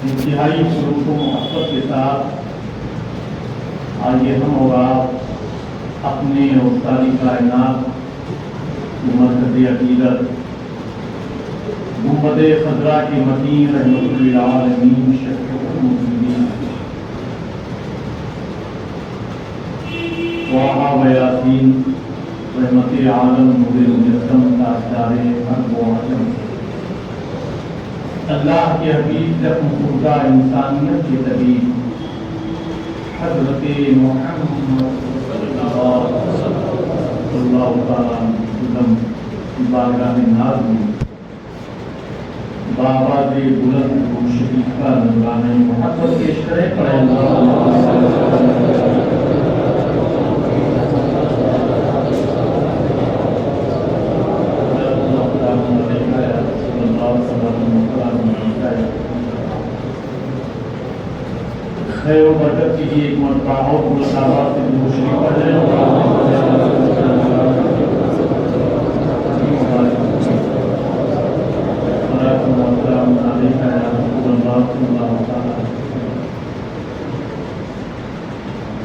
انتہائی سلوک و محبت کے ساتھ آئیے ہم اور آپ اپنے اور ساری کائنات مرکز عقیدت گنبد خضرا کے متین رحمت للعالمین شفیع المذنبین طٰہٰ و یاسین رحمت عالم نور مجسم تاجدار عرب و عجم اللہ کے حبیب زخم خوردہ انسانیت کے طبیب حضرت محمد صلی اللہ تعالیٰ علیہ وسلم کی بارگاہ ناز میں بآواز بلند و شریفہ نذرانہ محبت پیش کریں خیر و برکت کے لیے ایک مرتبہ اور بلند آواز سے درود شریف پڑھ لیں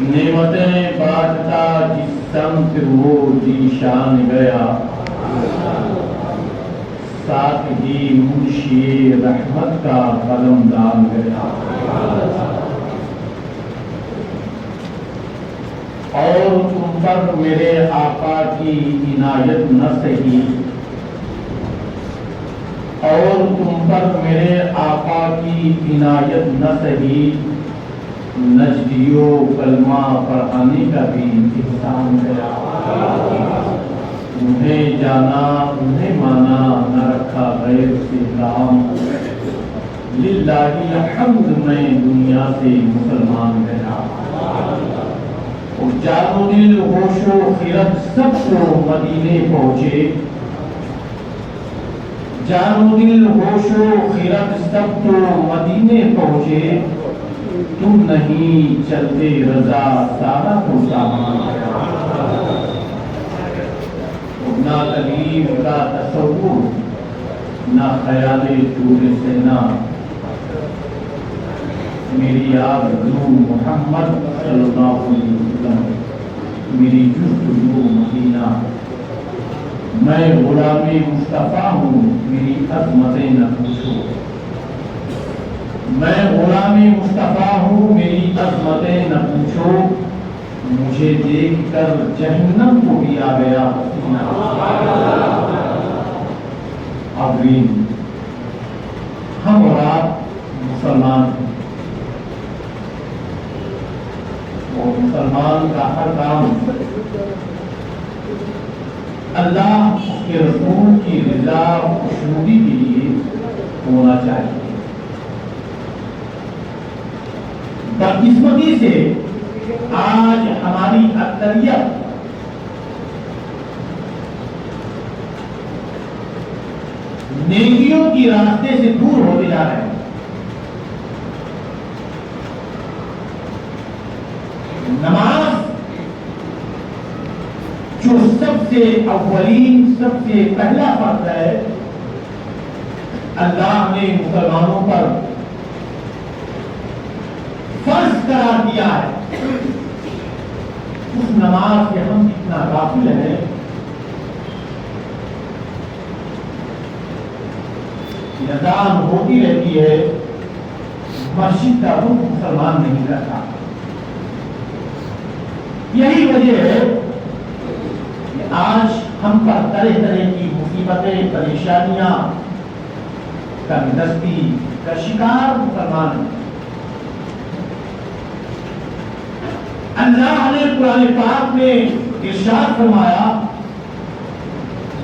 نعمتیں بانٹتا جس سمت وہ ذیشان گیا ساتھ ہی منشی رحمت کا قلم دان گیا اور تم پر میرے آقا کی عنایت نہ سہی اور تم پر میرے آقا کی عنایت نہ سہی نجدیو کلمہ پڑھانے کا بھی احسان گیا انہیں جانا انہیں مانا نہ رکھا غیر سے کام للہ الحمد میں دنیا سے مسلمان گیا اور جان و دل ہوش و خرد سب کو مدینے پہنچے جان و دل ہوش و خرد سب کو مدینے پہنچے تم نہیں چلتے رضا سارا کو سامان نہ تعلیم کا تصور نہ خیال طور سینا میری آرزو محمد صلی اللہ علیہ وسلم میری جستجو مدینہ میں غلام مصطفیٰ ہوں میری عظمتیں نہ پوچھو میں غلام مصطفیٰ ہوں میری عظمتیں نہ پوچھو مجھے دیکھ کر جہنم کو بھی آ گیا آمین ہم اور آپ مسلمان ہیں اور مسلمان کا ہر کام اللہ کے رسول کی رضا خوشنودی کے لیے ہونا چاہیے بدقسمتی سے آج ہماری اکثریت نیکیوں کی راستے سے دور ہوتے جا رہے ہیں نماز جو سب سے اولین سب سے پہلا فرض ہے اللہ نے مسلمانوں پر فرض قرار دیا ہے اس نماز سے ہم اتنا غافل ہیں اذان ہوتی رہتی ہے مسجد کا رخ مسلمان نہیں کرتا یہی وجہ ہے کہ آج ہم پر طرح طرح کی مصیبتیں پریشانیاں تنگدستی کا شکار مسلمان ہیں اللہ نے قرآن پاک میں ارشاد فرمایا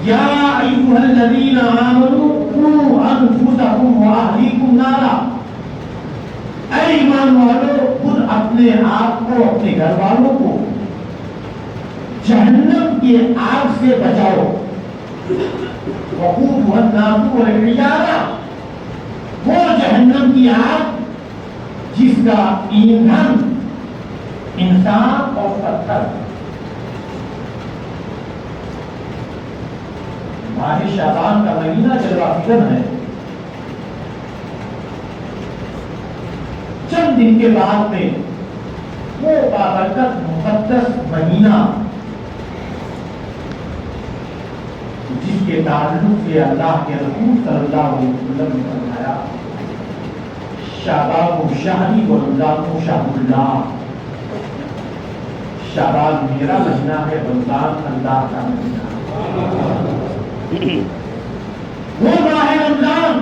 یا ایھا الذین آمنوا قوا انفسکم واہلیکم نارا اے ایمان والو خود اپنے آپ کو اپنے گھر والوں کو جہنم کی آگ سے بچاؤ وقودها الناس والحجارہ وہ جہنم کی آگ جس کا ایندھن انسان اور پتھر ماہ شعبان کا مہینہ چل رہا دن ہے. چند دن کے بعد میں وہ بابرکت مقدس مہینہ جس کے تعلق سے اللہ کے رسول صلی اللہ علیہ وسلم نے فرمایا شعبان شہری و رمضان شہر اللہ. شعبان میرا مہینہ ہے، رمضان اللہ کا مہینہ. وہ ماہ رمضان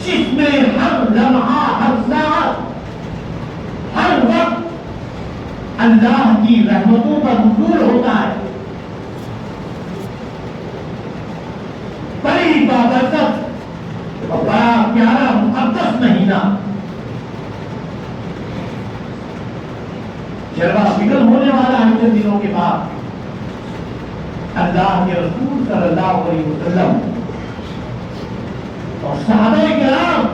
جس میں ہر لمحہ، ہر ساعت، ہر وقت اللہ کی رحمتوں کا نزول ہوتا ہے. بڑی بابرکت اور بڑا پیارا مقدس مہینہ. جلوہ فکر ہونے والا ہے چند دنوں کے بعد. اللہ کے رسول صلی اللہ علیہ وسلم اور صحابہ کرام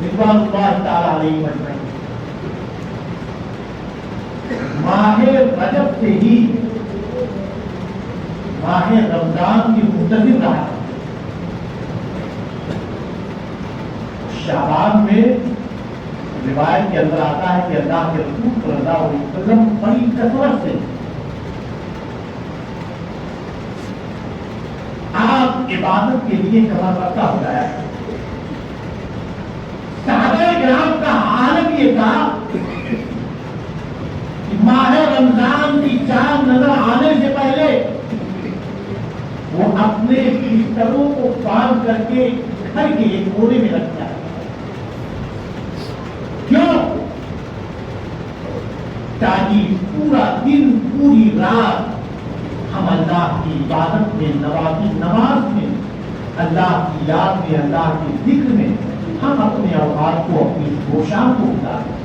رضوان اللہ تعالی علیہم اجمعین ماہ رجب سے ہی ماہ رمضان کی منتظر رہا. شعبان میں روایت کے اندر آتا ہے کہ اللہ کے رسول صلی اللہ علیہ وسلم بڑی کثرت سے آپ عبادت کے لیے کمر رکھا ہو جایا. صحابہ کرام کا عالم یہ تھا کہ ماہ رمضان کی چاند نظر آنے سے پہلے وہ اپنے بستروں کو باندھ کر کے گھر کے ایک کونے میں رکھتا ہے. کیوں؟ تاکہ پورا دن، پوری رات ہم اللہ کی عبادت میں، نماز میں، اللہ کی یاد میں، اللہ کے ذکر میں ہم اپنے اوقات کو، اپنی گوشان کو گزاریں.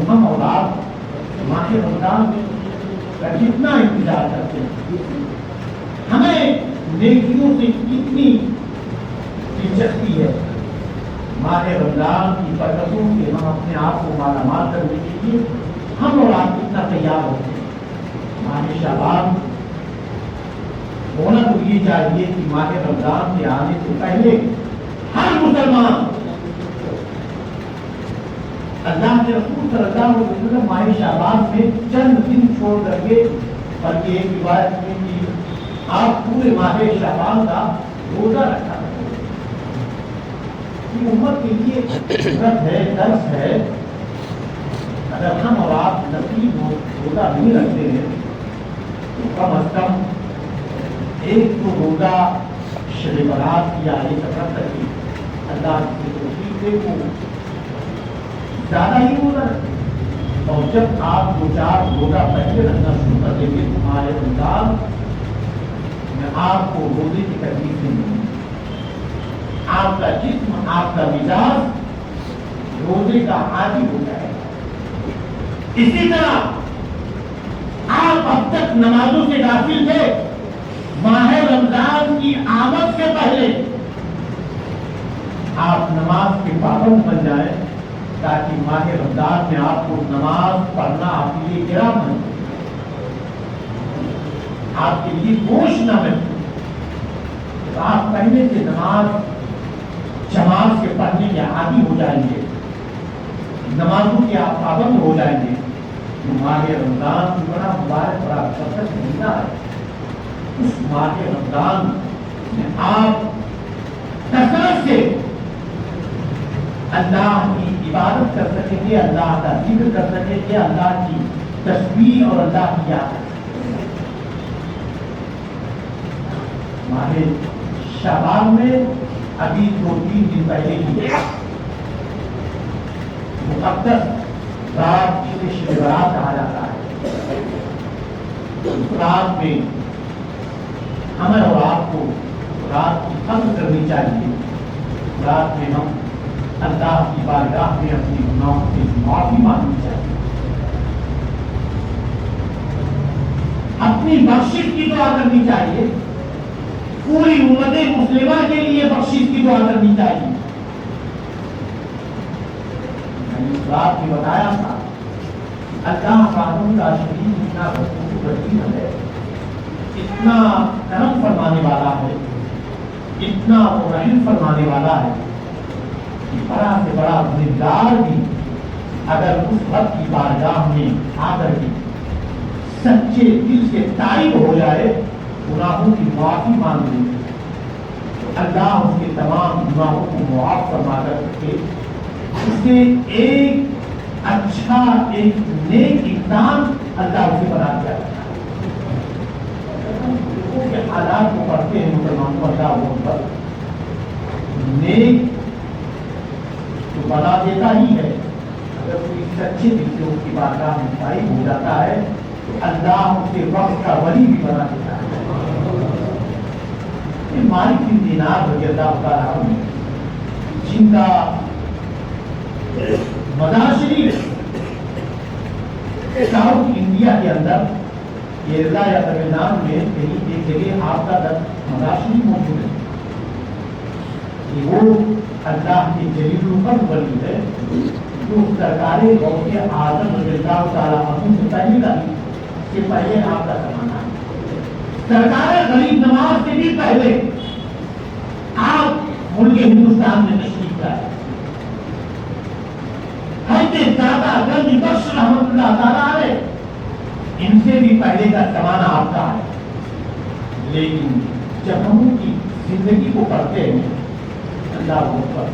ہم اور آپ ماہ رمضان کا کتنا انتظار کرتے ہیں. ہمیں نیکیوں سے کتنی دلچسپی ہے. ماہ رمضان کی برکتوں سے ہم اپنے آپ کو مالا مال کرنے کے لیے ہم اور آپ کتنا تیار ہوتے ہیں. ماہ شعبان ہونا تو یہ چاہیے کہ ماہ رمضان کے آنے سے پہلے ہر مسلمان اللہ کے رسول صلی اللہ علیہ وسلم ماہ شعبان میں چند دن چھوڑ کر کے، بلکہ ایک روایت میں کہ آپ پورے ماہ شعبان کا روزہ رکھا کرتے ہیں. یہ امت کے لیے عبرت ہے، درس ہے. اگر ہم اور آپ نصیب روزہ نہیں رکھتے ہیں تو کم از کم ایک تو روزہ شب برات کی آئی سفر تک کی اللہ کی توفیق دے کو زیادہ ہی روزہ رکھتے. اور جب آپ دو چار روزہ پہلے رکھنا شروع کر دیں گے تو ہمارے رمضان میں آپ کو روزے کی تکلیف نہیں ہوگی. آپ کا جسم، آپ کا مزاج روزے کا عادی ہو جائے گا. اسی طرح آپ اب تک نمازوں سے غافل تھے. ماہ رمضان کی آمد سے پہلے آپ نماز کے پابند بن جائیں تاکہ ماہ رمضان میں آپ کو نماز پڑھنا آپ کے لیے گرا بن جائے، آپ کے لیے بوجھ نہ بنے. آپ پہلے سے نماز جماعت سے پڑھنے کے عادی ہو جائیں گے، نمازوں کے آپ پابند ہو جائیں گے. ماہ رمضان بڑا مبارک، بڑا برکت مہینہ ہے. اس ماہ رمضان میں آپ کثرت سے اللہ کی عبادت کر سکیں گے، اللہ کا ذکر کر سکیں گے، اللہ کی تسبیح اور اللہ کی یاد کر سکیں گے. ماہ شعبان میں ابھی 2-3 دن پہلے کی مقدس رات جسے شب برات کہا جاتا ہے، اس رات میں ہمیں اور آپ کو رات کی قدر کرنی چاہیے. رات میں ہم اللہ کی بارگاہ میں اپنی گناہوں سے معافی مانگنی چاہیے، اپنی بخشش کی دعا کرنی چاہیے، پوری امت مسلمہ کے لیے بخشش کی دعا کرنی چاہیے. میں نے اس رات میں بتایا تھا اللہ قانون کا شریف اتنا وسیع ہے، اتنا کرم فرمانے والا ہے، اتنا وہ رحم فرمانے والا ہے کہ بڑا سے بڑا گنہگار بھی اگر اس رب کی بارگاہ میں آ کر کے سچے دل سے تائب ہو جائے، گناہوں کی معافی مانگ لے، اللہ اس کے تمام گناہوں کو معاف فرما کر کے اسے ایک اچھا ایک نیک انسان اللہ اسے بنا دیا جاتا ہے۔ لوگوں کے حالات کو پڑھتے ہیں مسلمانوں اللہ وہ پر نیک تو بنا دیتا ہی ہے، اگر کوئی سچے دل سے اس کی بارگاہ میں قائم ہو جاتا ہے تو اللہ اسے وقت کا ولی بھی بنا دیتا ہے۔ مالک بن دینار رضی اللہ تعالیٰ عنہ جن کا مزار شریف ساؤتھ انڈیا کے اندر کیرلا یا تمل ناڈو میں کہیں ایک جگہ آپ کا مزار شریف موجود ہے، کہ وہ اللہ کے جلیل القدر ولی ہے جو سرکار غوث اعظم رضی اللہ تعالیٰ عنہ سے پہلے کا کہ پہلے آپ کا زمانہ ہے، سرکار غریب نواز سے بھی پہلے آپ ملک ہندوستان میں تشریف لائے۔ حضرت دادا گنج بخش رحمۃ اللہ تعالیٰ علیہ ان سے بھی پہلے کا زمانہ آپ کا ہے، لیکن جب ہم ان کی زندگی کو پڑھتے ہیں اللہ اکبر،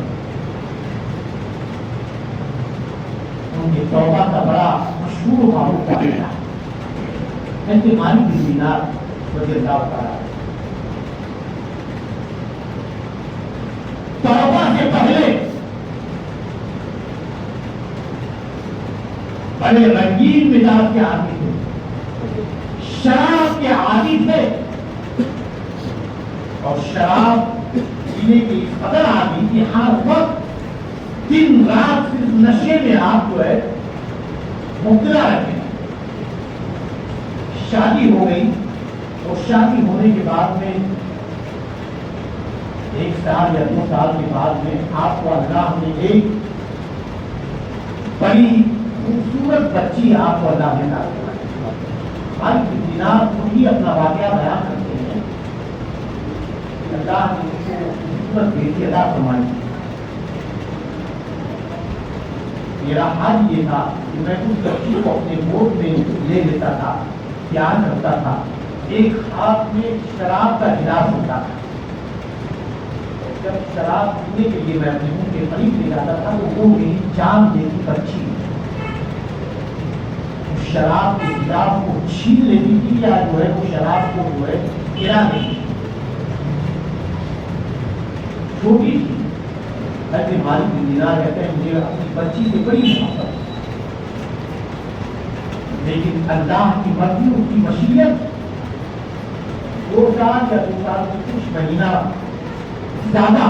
ان کی توبہ کا بڑا مشہور و معروف واقعہ ہے۔ مالک بن دینار رضی اللہ تعالیٰ توبہ سے پہلے بڑے رنگین مزاج کے عادی تھے، شراب کے عادی تھے، اور شراب پینے کی قدر عادی کہ ہر وقت دن رات صرف نشے میں آپ جو ہے مبتلا رہتے ہیں۔ شادی ہو گئی اور شادی ہونے کے بعد میں 1 سال یا 2 سال کے بعد میں آپ کو اللہ نے ایک بڑی خوبصورت بچی آپ کو اللہ نے عطا فرمائی۔ مالک بن دینار خود ہی اپنا واقعہ بیان کرتے ہیں کہ اللہ نے اس کو خوبصورت بیٹی عطا فرمائی۔ میرا حال یہ تھا کہ میں اس بچی کو اپنے گود میں لے لیتا تھا، پیار کرتا تھا، ایک ہاتھ میں شراب کا گلاس ہوتا تھا، جب شراب پینے کے لیے میں اپنے منہ کے قریب لے جاتا تھا تو وہ میری جان دیتی بچی شراب کے گلاس کو چھین لیتی تھی یا جو ہے وہ شراب کو جو ہے گرا دیتی تھی۔ چھوٹی تھی، حضرت مالک بن دینار کہتے ہیں مجھے اپنی بچی سے بڑی محبت، لیکن اللہ کی مرضی اس کی مشیت 2 سال یا 2 سال سے کچھ مہینہ زیادہ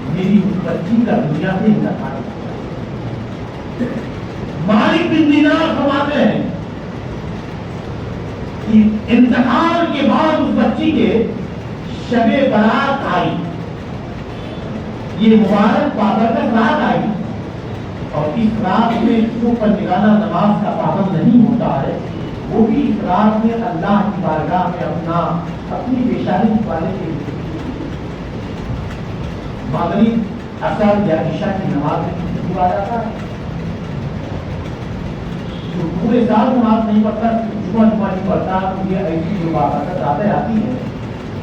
میری اس بچی کا دنیا سے انتقال ہو گیا۔ مالک بن دینار فرماتے ہیں کہ انتقال کے بعد اس بچی کے شب برات آئی، یہ مبارک بابرکت رات آئی، اور اس رات میں جو پنجگانہ نماز کا پابند نہیں ہوتا ہے وہ بھی اس رات میں اللہ کی بارگاہ میں اپنی پیشانی چھپانے کے لیے مغرب عصر یا عشاء کی نماز میں شروع آ جاتا ہے۔ جو پورے سال نماز نہیں پڑھتا، جمعہ نہیں پڑھتا، تو یہ ایسی جو بابرکت راتیں آتی ہے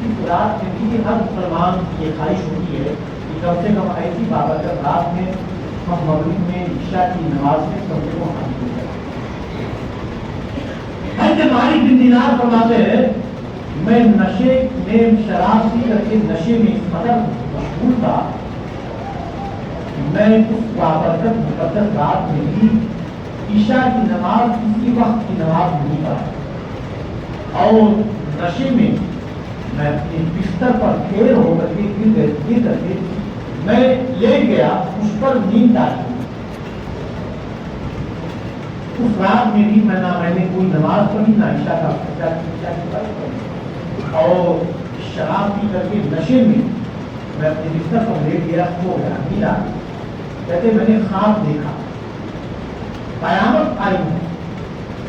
اس رات میں بھی ہر مسلمان کی یہ خواہش ہوتی ہے کہ کم سے کم ایسی بابرکت رات میں ہم مغرب میں عشاء کی نماز میں کم سے کم حاضر ہو جائیں۔ حضرت مالک بن دینار فرماتے ہیں میں نشے میں شراب پی کر کے نشے میں اس قدر مشغول تھا کہ میں اس بابرکت مقدس رات میں بھی عشاء کی نماز کسی وقت کی نماز نہیں پڑھا، اور نشے میں میں اپنے بستر پر پھیر ہو کر کے گر کر کے میں لیٹ گیا، اس پر نیند آ گئی۔ اس رات میں بھی میں نے کوئی نماز پڑھی نہ عشاء کی پڑھی، اور شراب پی کر کے نشے میں میں اپنے بستر پر لیٹ گیا، سو گیا، نیند آ گئی۔ کہتے میں نے خواب دیکھا، قیامت آئی ہے،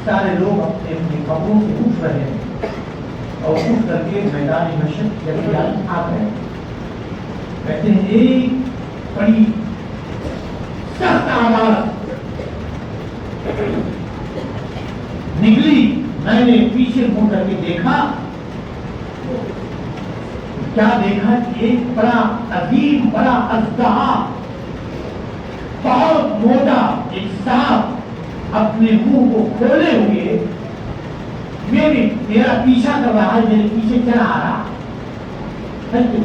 سارے لوگ اپنے اپنے قبروں سے اٹھ رہے ہیں، اور اٹھ کر کے میدان مشرق کی جانب آ گئے. کہتے ہیں ایک بڑی سخت آواز نکلی. میں نے پیچھے مڑ کر کے دیکھا. کیا دیکھا کہ ایک بڑا عظیم بڑا اژدہا بہت موٹا ایک سانپ اپنے منہ کو کھولے ہوئے میرا پیچھا کر رہا ہے, میرے پیچھے چلا آ رہا.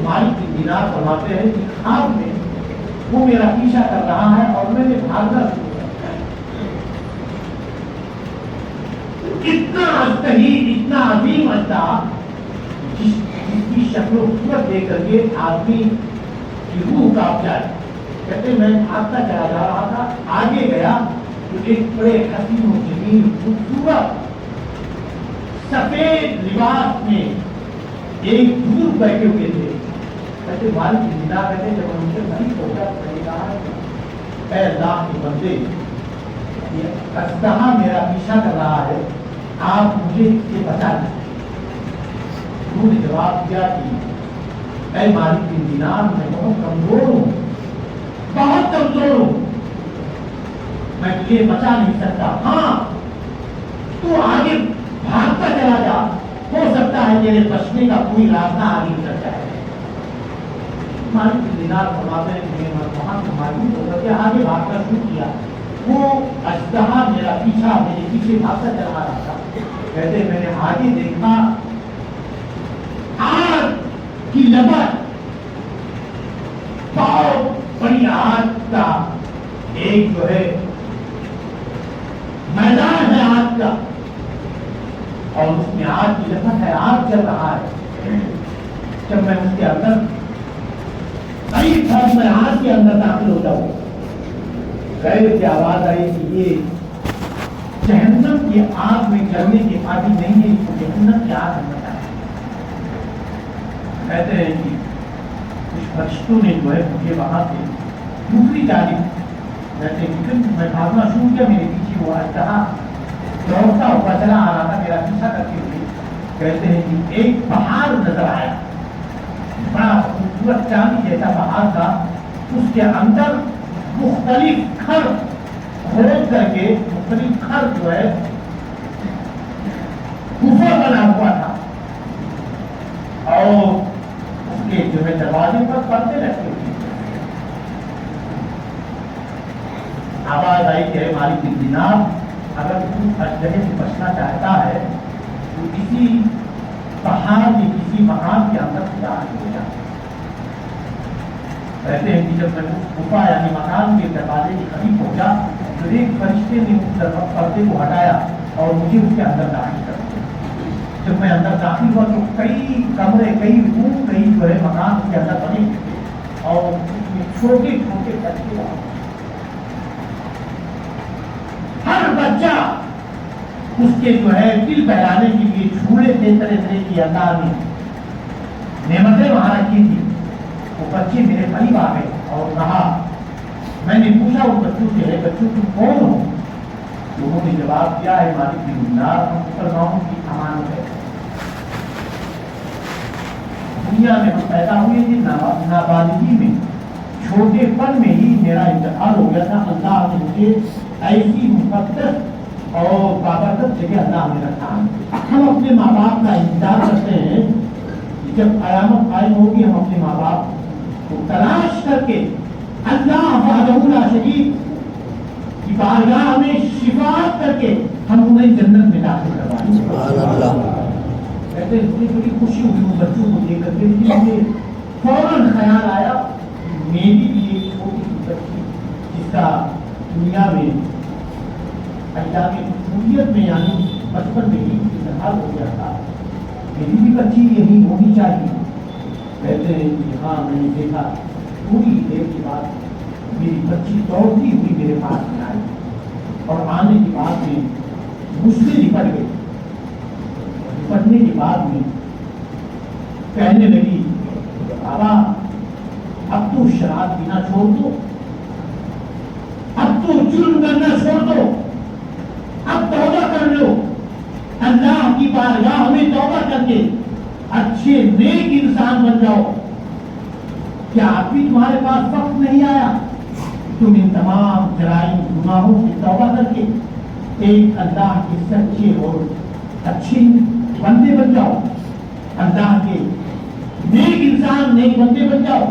مالک کی دینار فرماتے ہیں کہ خواب میں وہ میرا پیچھا کر رہا ہے اور میں نے بھاگنا شروع کر دیا. اتنا اژدہی اتنا عظیم اژدہا جس کی شکل و صورت دیکھ کر کے آدمی کی روح کانپ جائے. کہتے میں بھاگتا چلا جا رہا تھا. آگے گیا تو ایک بڑے حسین و جمیل خوبصورت سفید لباس میں ایک بزرگ بیٹھے ہوئے تھے. کہتے مالک کی ندا کہتے جب ہم سے نہیں پہنچا تو نے کہا اے اللہ کے بندے, یہ اژدہا میرا پیچھا کر رہا ہے, آپ مجھے اس سے بچا دیں. انہوں نے جواب دیا کہ اے مالک کی دینار, میں بہت کمزور ہوں, بہت کمزور ہوں, میں تجھے بچا نہیں سکتا. ہاں تو آگے بھاگتا چلا جا, ہو سکتا ہے تیرے بچنے کا کوئی راستہ آگے نکل جائے. مالک کی دینار فرماتے ہیں کہ میں وہاں سے معلوم ہو کر کے آگے بھاگنا شروع کیا. وہ اژدہا میرا پیچھا میرے پیچھے بھاگتا چلا رہا تھا. کہتے میں نے آگے دیکھا آگ کی لپٹ, بہت بڑی آگ کا ایک جو ہے میدان ہے آگ کا, اور اس میں آگ کی لپٹ ہے, آگ چل رہا ہے. جب میں اس کے اندر قریب تھا میں آگ کے اندر داخل ہو جاؤں, غیر کی آواز آئی کہ یہ جہنم کی آگ میں جلنے کے عادی نہیں ہے, تو جہنم کی آگ میں جائے. کہتے ہیں کہ کچھ فرشتوں نے جو ہے مجھے وہاں سے دوسری جانب جیسے میں بھاگنا شروع کیا, میرے پیچھے وہ اژدہا دوڑتا ہوا چلا آ رہا تھا میرا پیچھا کرتے ہوئے. کہتے ہیں کہ ایک پہاڑ نظر آیا, بڑا خوبصورت چاندی جیسا پہاڑ تھا. اس کے اندر مختلف کھر کھود کر کے مختلف کھر جو ہے گفا بنا ہوا تھا, اور اس کے جو ہے دروازے پر پردے رکھے ہوئے. آواز آئی کہ اے مالک دینار, اگر تو اژدہے سے بچنا چاہتا ہے تو کسی پہاڑ کے کسی مقام کے اندر داخل ہو جا. کہتے ہیں کہ جب میں اس گفا یعنی مکان کے دروازے کے قریب پہنچا تو ایک فرشتے نے اس پردے کو ہٹایا اور مجھے اس کے اندر داخل کر دیا. جب میں اندر داخل ہوا تو کئی کمرے, کئی روم, کئی جو ہے مکان اس کے اندر بنے اور اس میں چھوٹے چھوٹے بچے, ہر بچہ اس کے جو ہے دل بہلانے کے لیے جھولے تھے طرح طرح کی انداز میں, نعمتیں وہاں رکھی تھی. وہ بچے میرے قریب آ گئے اور کہا, میں نے پوچھا ان بچوں سے ہے بچوں تم کون ہو؟ انہوں نے جواب دیا ہے مالک دینار, ہم مسلمانوں کی امانت ہے. دنیا میں ہم پیدا ہوئے تھے نابالغی میں, چھوٹے پن میں ہی میرا انتقال ہو گیا تھا. اللہ نے مجھے ایسی مقدس اور بابرکت جگہ اللہ نے رکھا. ہم اپنے ماں باپ کا انتظار کرتے ہیں کہ جب قیامت قائم ہوگی ہم اپنے ماں باپ کو تلاش کر کے اللہ وحدہ لا شریک کی بارگاہ میں شفاعت کر کے ہم انہیں جنت میں داخل کروائیں. سبحان اللہ. کہتے ہیں مجھے بڑی خوشی ہوئی ان بچوں کو دیکھ کر کے, مجھے فوراً خیال آیا میری بھی ایک چھوٹی سی بچی جس کا دنیا میں ایام طفولیت میں یعنی بچپن میں ہی انتقال ہو گیا تھا, میری بھی بچی یہی ہونی چاہیے. کہتے ہیں کہ ہاں میں نے دیکھا تھوڑی دیر کے بعد میری بچی دوڑتی ہوئی میرے پاس میں آئی اور آنے کے بعد میں مجھ سے لپٹ گئی. لپٹنے کے بعد میں کہنے لگی بابا اب تو شراب پینا چھوڑ دو, اب تو جرم کرنا چھوڑ دو, اب توبہ کر لو, اللہ کی بارگاہ میں توبہ کر کے اچھے نیک انسان بن جاؤ. کیا ابھی تمہارے پاس وقت نہیں آیا تم ان تمام جرائم گناہوں کی توبہ کر کے ایک اللہ کے سچے اور اچھے بندے بن جاؤ, اللہ کے نیک انسان, نیک بندے بن جاؤ.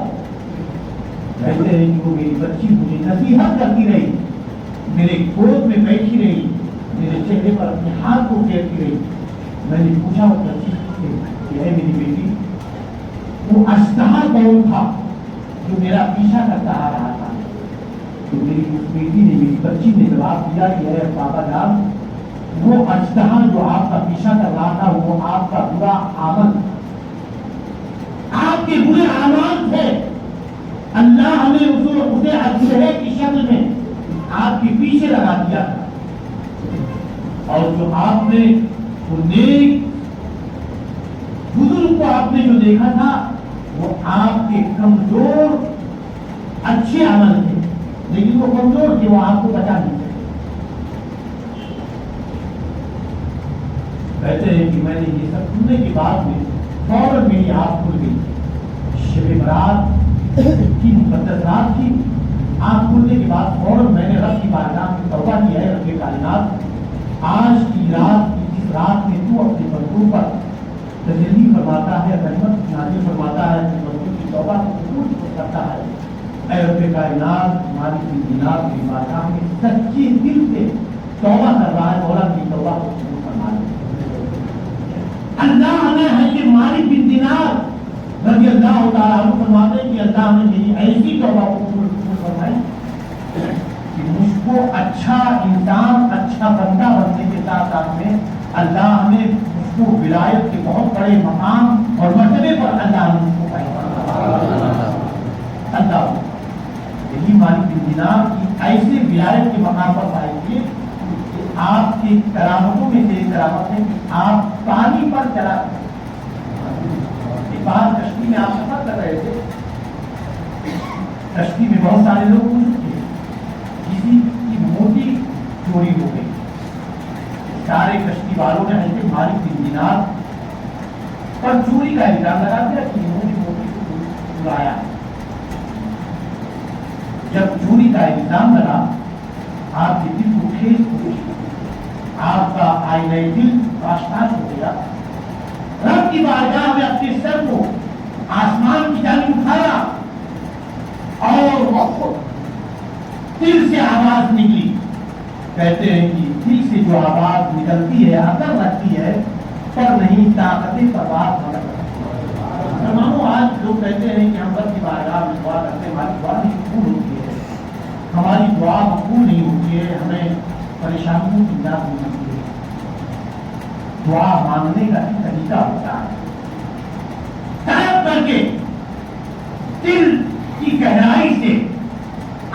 کہتے ہیں کہ وہ میری بچی مجھے نصیحت کرتی رہی, میرے گود میں بیٹھی رہی, میرے چہرے پر اپنے ہاتھ کو پھیرتی رہی. میں نے پوچھا وہ بچی سے کہ اے میری بیٹی, وہ اژدہا کون تھا جو میرا پیچھا کرتا آ رہا تھا؟ تو میری اس بیٹی نے, میری بچی نے جواب دیا کہ اے بابا جان, وہ اژدہا جو آپ کا پیچھا کر رہا تھا وہ آپ کا برا عمل, آپ کے برے اعمال تھے. اللہ نے اسے اژدہے کی شکل میں آپ کے پیچھے لگا دیا تھا, اور جو آپ نے وہ نیک بزرگ کو آپ نے جو دیکھا تھا وہ آپ کے کمزور اچھے عمل تھے, لیکن وہ کمزور تھے, وہ آپ کو بچا نہیں سکے. کہتے ہیں کہ میں نے یہ سب سننے کے بعد میں فوراً میری آنکھ کھل گئی. شب برات کی مقدس رات تھی. آنکھ کھلنے کے بعد فوراً میں نے رب کی بارگاہ میں توبہ کی ہے, رب کائنات آج کی رات جس رات میں تو اپنے بندوں پر تجلی فرماتا ہے, رحمت نازل فرماتا ہے, اپنے بندوں کی توبہ کو قبول کرتا ہے, اے رب کائنات ہماری دینات کی بارگاہ میں سچے دل سے توبہ کر رہا ہے, مولا کی توبہ کو قبول فرما دے. اللہ نے ہے کہ مالک بن دینار رضی اللہ تعالیٰ عنہ فرماتے ہیں کہ اللہ نے میری ایسی توبہ کو قبول فرمائی کہ مجھ کو اچھا انسان, اچھا بندہ بننے کے ساتھ ساتھ میں اللہ نے مجھ کو ولایت کے بہت بڑے مقام اور مرتبے پر اللہ نے مجھ کو پایا. اللہ یہی مالک بن دینار کی ایسے ولایت کے مقام پر پائے گے کہ آپ کی کرامتوں میں سے کرامت ہے کہ آپ پانی پر چلا. ایک بار کشتی میں آپ سفر کر رہے تھے, کشتی میں بہت سارے لوگ موجود تھے, کسی کی موٹی چوری ہو گئی. سارے کشتی والوں نے ایسے مالک بن دینار پر چوری کا الزام لگا دیا کہ انہوں نے موٹی کو چرایا. جب چوری کا الزام لگا آپ کے دل کو ٹھیس پہنچی, آپ کا آئینہ دل آشناس ہو گیا. رب کی بارگاہ میں اپنے سر کو آسمان کی جانب اٹھایا اور دل سے آواز نکلی. کہتے ہیں کہ دل سے جو آواز نکلتی ہے اثر رکھتی ہے, پر نہیں طاقتیں پرواز نہ کرتی. تمام آج لوگ کہتے ہیں کہ ہم رب کی بارگاہ میں دعا کرتے ہیں, ہماری دعا نہیں قبول ہوتی ہے, ہماری دعا قبول نہیں ہوتی ہے, ہمیں پریشانیوں کی نجات نہیں ملتی ہے. دعا مانگنے کا ایک طریقہ ہوتا ہے, طلب کر کے دل کی گہرائی سے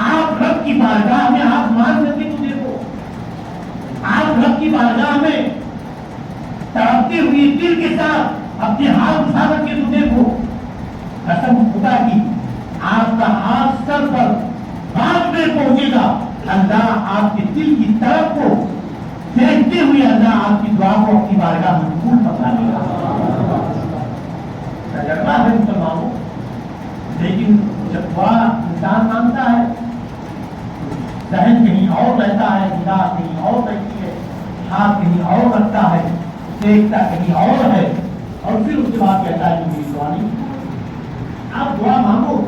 آپ رب کی بارگاہ میں آپ مان کر کے تو دیکھو, آپ رب کی بارگاہ میں تڑپتے ہوئے دل کے ساتھ اپنے ہاتھ اٹھا کر کے تو دیکھو. قسم خدا کی آپ کا ہاتھ سر پر بات میں پہنچے گا, اللہ آپ کے دل کی طرف کو دیکھتے ہوئے اللہ آپ کی دعا کو اپنی بارگاہ میں قبول فرما لے گا. تجربہ ہے مسلمانوں, لیکن جب دعا انسان مانگتا ہے ذہن کہیں اور رہتا ہے, نگاہ کہیں اور رہتی ہے, ہاتھ کہیں اور رکھتا ہے, دیکھتا کہیں اور ہے, اور پھر اس کے بعد کہتا ہے کہ میری دعا نہیں. آپ دعا مانگو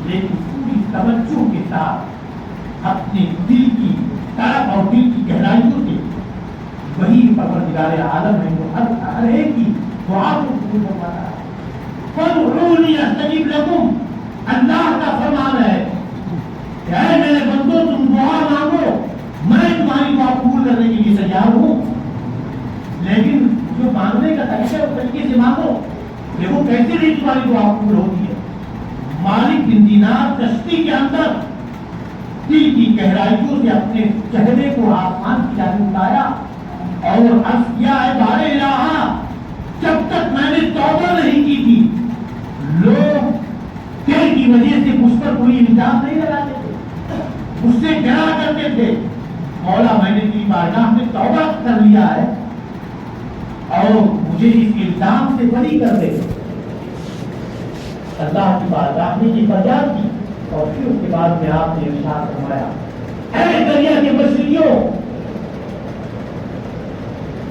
لیکن پوری توجہ کے ساتھ اپنے دل کی طرف اور دل کی گہرائیوں سے. وہی پروردگار عالم ہے جو ہر ایک کی دعا کو قبول فرماتا ہے. فادعونی استجب لکم, اللہ کا فرمان ہے کہ اے میرے بندو تم دعا مانگو, میں تمہاری دعا قبول کرنے کے لیے تیار ہوں. لیکن جو مانگنے کا طریقہ اس طریقے سے مانگو, دیکھو کیسے نہیں تمہاری دعا قبول ہوتی ہے. مالک بن دینار کشتی کے اندر دل کی گہرائیوں سے اپنے چہرے کو آسمان کی جانب اٹھایا اور عرض کیا, ہے بار الہ, جب تک میں نے توبہ نہیں کی تھی لوگ تیل کی وجہ سے مجھ پر کوئی الزام نہیں لگاتے تھے, مجھ سے ڈرا کرتے تھے. مولا میں نے تیری بارگاہ میں توبہ کر لیا ہے اور مجھے اس الزام سے بری کر دے۔ اللہ کی بارگاہ میں یہ فریاد کی اور پھر اس کے بعد میں آپ نے ارشاد فرمایا، اے دریا کے مچھلیوں،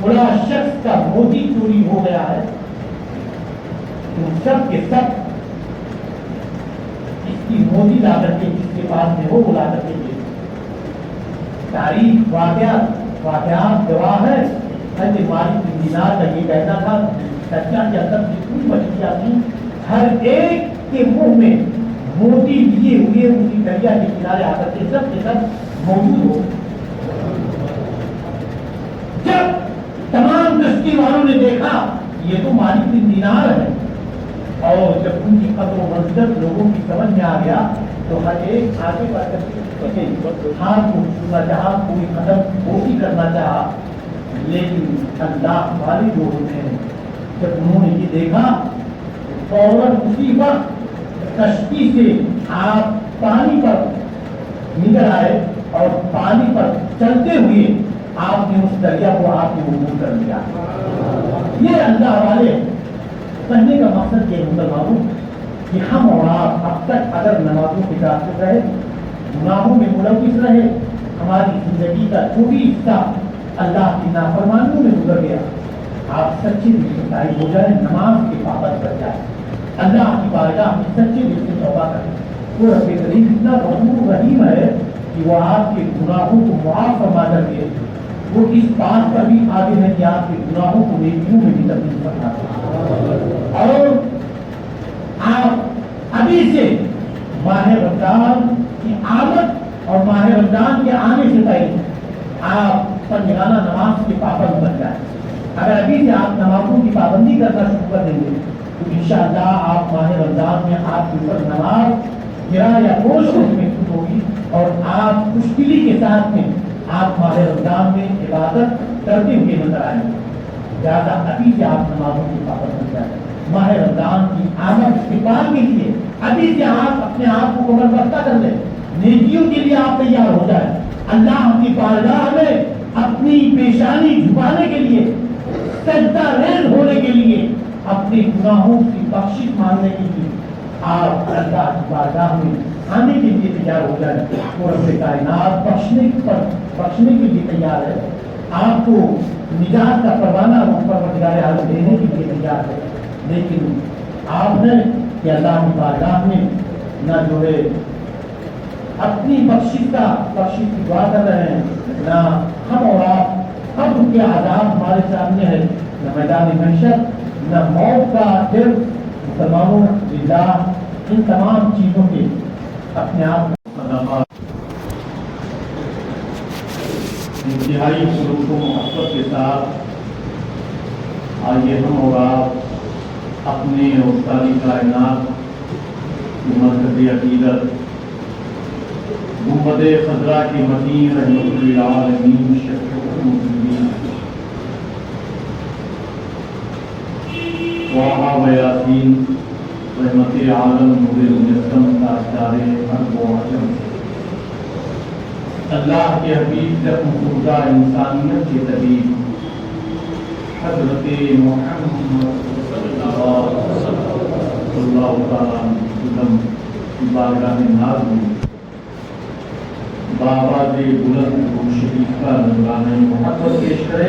بڑا شخص کا موتی چوری ہو گیا ہے، تم سب کے سب اس کی موتی لا کر کے جس کے پاس میں ہو وہ لا کر کے دے۔ تاریخ واقعات گواہ ہے، حضرت مالک بن دینار کا یہ کہنا تھا، دریا کے اندر جتنی مچھلیاں تھیں ہر ایک کے منہ میں موتی لیے ہوئے اسی دریا کے کنارے آ کر کے سب موجود ہو۔ جب تمام کشتی والوں نے دیکھا یہ تو مالک بن دینار ہے، اور جب ان کی قدر و منزلت لوگوں کی سمجھ میں آ گیا تو ہر ایک آگے بڑھ کر ہاتھ کو چھونا چاہا، کوئی قدم کوشش کرنا چاہا، لیکن اللہ والے جو ہوتے ہیں جب انہوں نے یہ دیکھا فوراً اسی وقت کشتی سے آپ پانی پر نکل آئے اور پانی پر چلتے ہوئے آپ نے اس دریا کو آپ نے عبور کر لیا۔ یہ اللہ والے کہنے کا مقصد یہ مسلمانوں کہ ہم اور آپ اب تک اگر نمازوں کے ساتھ رہے، گناہوں میں ملوث رہے، ہماری زندگی کا چھوٹی حصہ اللہ کی نافرمانیوں میں گزر گیا، آپ سچے دل سے تائب ہو جائیں، نماز کے پابند بن جائیں، اللہ کی بارگاہ میں سچے دل سے توبہ کریں۔ وہ رب کریم اتنا غفور رحیم ہے کہ وہ آپ کے گناہوں کو معاف فرما کر کے وہ اس بات پر بھی آگے ہے کہ آپ کے گناہوں کو نیکیوں میں بھی تبدیل کرنا ہے۔ اور آپ ابھی سے ماہ رمضان کی آمد اور ماہ رمضان کے آنے سے پہلے آپ پنجگانہ نماز کے پابند بن جائیں۔ اگر ابھی سے آپ نمازوں کی پابندی کرنا شروع کر دیں گے تو انشاءاللہ آپ ماہ رمضان میں آپ کے اوپر نماز گرا یا بوجھ محسوس ہوگی اور آپ خوش دلی کے ساتھ میں آپ ماہ رمضان میں عبادت کرتے ہوئے نظر آئیں گے۔ لہٰذا ابھی سے آپ نمازوں کی پابند بن جائیں۔ ماہ رمضان کی آمد استقبال کے لیے ابھی سے آپ اپنے آپ کو عمر بستہ کر لیں، نیکیوں کے لیے آپ تیار ہو جائیں، اللہ کی بارگاہ میں اپنی پیشانی جھکانے کے لیے، سجدہ ریز ہونے کے لیے، اپنے گناہوں کی بخشش مانگنے کے لیے آپ اللہ کی بارگاہ میں آنے کے لیے تیار ہو جائیں۔ وہ رب کائنات بخشنے کے لیے تیار ہے، آپ کو نجات کا پروانہ پروردگار عالم دینے کے لیے تیار ہے، لیکن آپ نے کہ اللہ کی بارگاہ میں نہ جو ہے اپنی بخشش کی دعا کر رہے ہیں، نہ ہم اور آپ اب ان کے عذاب ہمارے سامنے ہے، نہ میدان محشر، نہ موت کا ڈر۔ مسلمانوں للہ ان تمام چیزوں کے اپنے آپ انتہائی سلوک و محبت کے ساتھ آئیے ہم اور آپ اپنے اور ساری کائنات کی مرکز عقیدت گنبد خضرا کے متین رحمت للعالمین شفیع المذنبین طٰہٰ و یاسین رحمت عالم نور مجسم تاجدار عرب و عجم اللہ کے حبیب زخم خوردہ انسانیت کے طبیب حضرت محمد صلی اللہ تعالیٰ علیہ وسلم کی بارگاہ ناز میں بابا سے بلند و شریف کا نذرانہ محبت پیش کرے۔